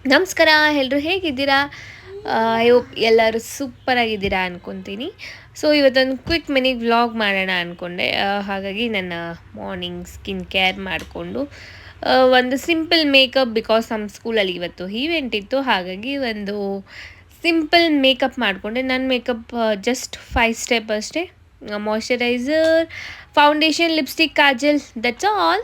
ನಮಸ್ಕಾರ ಎಲ್ಲರೂ ಹೇಗಿದ್ದೀರಾ? ಐ ಹೋಪ್ ಎಲ್ಲರೂ ಸೂಪರಾಗಿದ್ದೀರಾ ಅನ್ಕೊತೀನಿ. ಸೊ ಇವತ್ತೊಂದು ಕ್ವಿಕ್ ಮಿನಿ ವ್ಲಾಗ್ ಮಾಡೋಣ ಅಂದ್ಕೊಂಡೆ. ಹಾಗಾಗಿ ನನ್ನ ಮಾರ್ನಿಂಗ್ ಸ್ಕಿನ್ ಕೇರ್ ಮಾಡಿಕೊಂಡು ಒಂದು ಸಿಂಪಲ್ ಮೇಕಪ್, ಬಿಕಾಸ್ ನಮ್ಮ ಸ್ಕೂಲಲ್ಲಿ ಇವತ್ತು ಈವೆಂಟ್ ಇತ್ತು. ಹಾಗಾಗಿ ಒಂದು ಸಿಂಪಲ್ ಮೇಕಪ್ ಮಾಡಿಕೊಂಡೆ. ನನ್ನ ಮೇಕಪ್ ಜಸ್ಟ್ 5 ಸ್ಟೆಪ್ ಅಷ್ಟೇ. Moisturiser, foundation, lipstick, Kajal, that's all.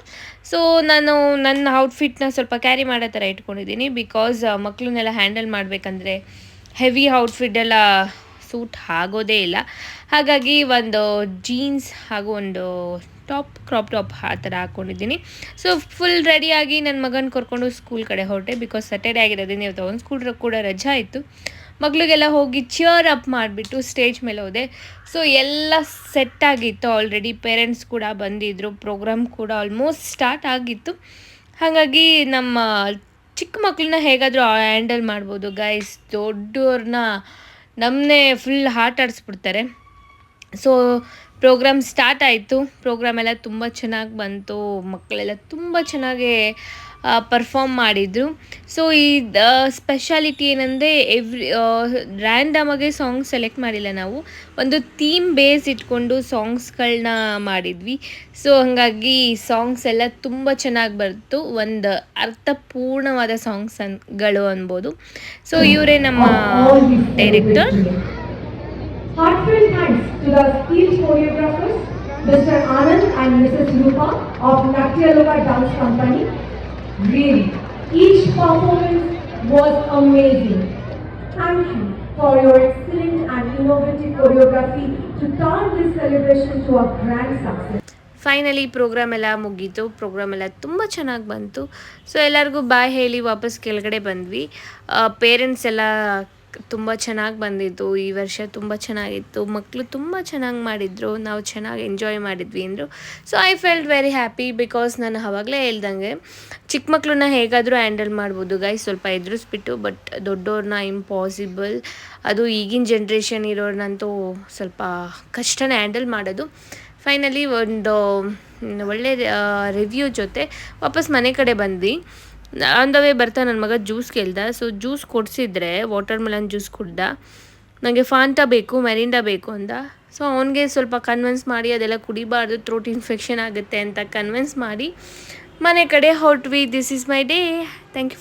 So ನಾನು ನನ್ನ ಔಟ್ಫಿಟ್ನ ಸ್ವಲ್ಪ ಕ್ಯಾರಿ ಮಾಡೋ ಥರ ಇಟ್ಕೊಂಡಿದ್ದೀನಿ. ಬಿಕಾಸ್ ಮಕ್ಕಳನ್ನೆಲ್ಲ ಹ್ಯಾಂಡಲ್ ಮಾಡಬೇಕಂದ್ರೆ ಹೆವಿ ಔಟ್ಫಿಟ್ ಎಲ್ಲ ಸೂಟ್ ಆಗೋದೇ ಇಲ್ಲ. ಹಾಗಾಗಿ ಒಂದು ಜೀನ್ಸ್ ಹಾಗೂ ಒಂದು ಕ್ರಾಪ್ ಟಾಪ್ ಆ ಥರ ಹಾಕ್ಕೊಂಡಿದ್ದೀನಿ. ಸೊ ಫುಲ್ ರೆಡಿಯಾಗಿ ನನ್ನ ಮಗನ ಕರ್ಕೊಂಡು ಸ್ಕೂಲ್ ಕಡೆ ಹೊರಟೆ. ಬಿಕಾಸ್ ಸ್ಯಾಟರ್ಡೇ ಆಗಿರೋದ್ರಿಂದ ಇವತ್ತು ಒಂದು ಸ್ಕೂಲ್ ಕೂಡ ರಜಾ ಇತ್ತು. ಮಕ್ಳಿಗೆಲ್ಲ ಹೋಗಿ ಚಿಯರ್ ಅಪ್ ಮಾಡಿಬಿಟ್ಟು ಸ್ಟೇಜ್ ಮೇಲೆ ಹೋದೆ. ಸೊ ಎಲ್ಲ ಸೆಟ್ ಆಗಿತ್ತು ಆಲ್ರೆಡಿ. ಪೇರೆಂಟ್ಸ್ ಕೂಡ ಬಂದಿದ್ದರು. ಪ್ರೋಗ್ರಾಮ್ ಕೂಡ ಆಲ್ಮೋಸ್ಟ್ ಸ್ಟಾರ್ಟ್ ಆಗಿತ್ತು. ಹಾಗಾಗಿ ನಮ್ಮ ಚಿಕ್ಕ ಮಕ್ಕಳನ್ನ ಹೇಗಾದರೂ ಹ್ಯಾಂಡಲ್ ಮಾಡ್ಬೋದು ಗೈಸ್. ದೊಡ್ಡವ್ರನ್ನ ನಮ್ಮನ್ನೇ ಫುಲ್ ಆಟ ಆಡಿಸ್ಬಿಡ್ತಾರೆ. ಸೊ ಪ್ರೋಗ್ರಾಮ್ ಸ್ಟಾರ್ಟ್ ಆಯಿತು. ಪ್ರೋಗ್ರಾಮ್ ಎಲ್ಲ ತುಂಬ ಚೆನ್ನಾಗಿ ಬಂತು. ಮಕ್ಕಳೆಲ್ಲ ತುಂಬ ಚೆನ್ನಾಗಿ ಪರ್ಫಾರ್ಮ್ ಮಾಡಿದರು. ಸೊ ಈ ಸ್ಪೆಷಾಲಿಟಿ ಏನಂದರೆ ರ್ಯಾಂಡಮಾಗೆ ಸಾಂಗ್ ಸೆಲೆಕ್ಟ್ ಮಾಡಿಲ್ಲ ನಾವು. ಒಂದು ಥೀಮ್ ಬೇಸ್ ಇಟ್ಕೊಂಡು ಸಾಂಗ್ಸ್ಗಳನ್ನ ಮಾಡಿದ್ವಿ. ಸೊ ಹಾಗಾಗಿ ಸಾಂಗ್ಸ್ ಎಲ್ಲ ತುಂಬ ಚೆನ್ನಾಗಿ ಬಂತು. ಒಂದು ಅರ್ಥಪೂರ್ಣವಾದ ಸಾಂಗ್ಸ್ಗಳು ಅನ್ಬೋದು. ಸೊ ಇವರೇ ನಮ್ಮ director. Heartfelt thanks to the skilled choreographers, Mr. Anand and Mrs. Rupa of Natyaloka Dance Company. Really, each performance was amazing. Thank you for your excellent and innovative choreography to turn this celebration to a grand success. Finally programme ಎಲ್ಲ ಮುಗೀತು. Program ಎಲ್ಲ ತುಂಬ ಚೆನ್ನಾಗಿ ಬಂತು. So ಎಲ್ಲರಿಗೂ ಬಾಯ್ ಹೇಳಿ ವಾಪಸ್ ಕೆಳಗಡೆ ಬಂದ್ವಿ. ಪೇರೆಂಟ್ಸ್ ಎಲ್ಲ ತುಂಬ ಚೆನ್ನಾಗಿ ಬಂದಿತ್ತು. ಈ ವರ್ಷ ತುಂಬ ಚೆನ್ನಾಗಿತ್ತು. ಮಕ್ಕಳು ತುಂಬ ಚೆನ್ನಾಗಿ ಮಾಡಿದರು. ನಾವು ಚೆನ್ನಾಗಿ ಎಂಜಾಯ್ ಮಾಡಿದ್ವಿ ಅಂದರು. So I felt very happy. Because ನಾನು ಆವಾಗಲೇ ಹೇಳ್ದಂಗೆ ಚಿಕ್ಕ ಮಕ್ಕಳನ್ನ ಹೇಗಾದರೂ ಹ್ಯಾಂಡಲ್ ಮಾಡ್ಬೋದು ಗೈಸ್, ಸ್ವಲ್ಪ ಎದುರಿಸ್ಬಿಟ್ಟು. But ದೊಡ್ಡವ್ರನ್ನ impossible. ಅದು ಈಗಿನ ಜನ್ರೇಷನ್ ಇರೋರ್ನಂತೂ ಸ್ವಲ್ಪ ಕಷ್ಟನೇ ಹ್ಯಾಂಡಲ್ ಮಾಡೋದು. ಫೈನಲಿ ಒಂದು ಒಳ್ಳೆ ರಿವ್ಯೂ ಜೊತೆ ವಾಪಸ್ ಮನೆ ಕಡೆ ಬಂದ್ವಿ. ಆನ್ ದ ವೇ ಬರ್ತಾ ನನ್ನ ಮಗ ಜ್ಯೂಸ್ ಕೇಳ್ದ. ಸೊ ಜ್ಯೂಸ್ ಕೊಡಿಸಿದ್ರೆ ವಾಟರ್ ಮೆಲನ್ ಜ್ಯೂಸ್ ಕುಡ್ದ. ನನಗೆ ಫಾಂಟಾ ಬೇಕು, ಮೆರಿಂಡಾ ಬೇಕು ಅಂದ. ಸೊ ಅವನಿಗೆ ಸ್ವಲ್ಪ ಕನ್ವಿನ್ಸ್ ಮಾಡಿ ಅದೆಲ್ಲ ಕುಡಿಬಾರ್ದು, ಥ್ರೋಟ್ ಇನ್ಫೆಕ್ಷನ್ ಆಗುತ್ತೆ ಅಂತ ಕನ್ವಿನ್ಸ್ ಮಾಡಿ ಮನೆ ಕಡೆ ಹೊರಟ್ವಿ. This is my day. Thank you.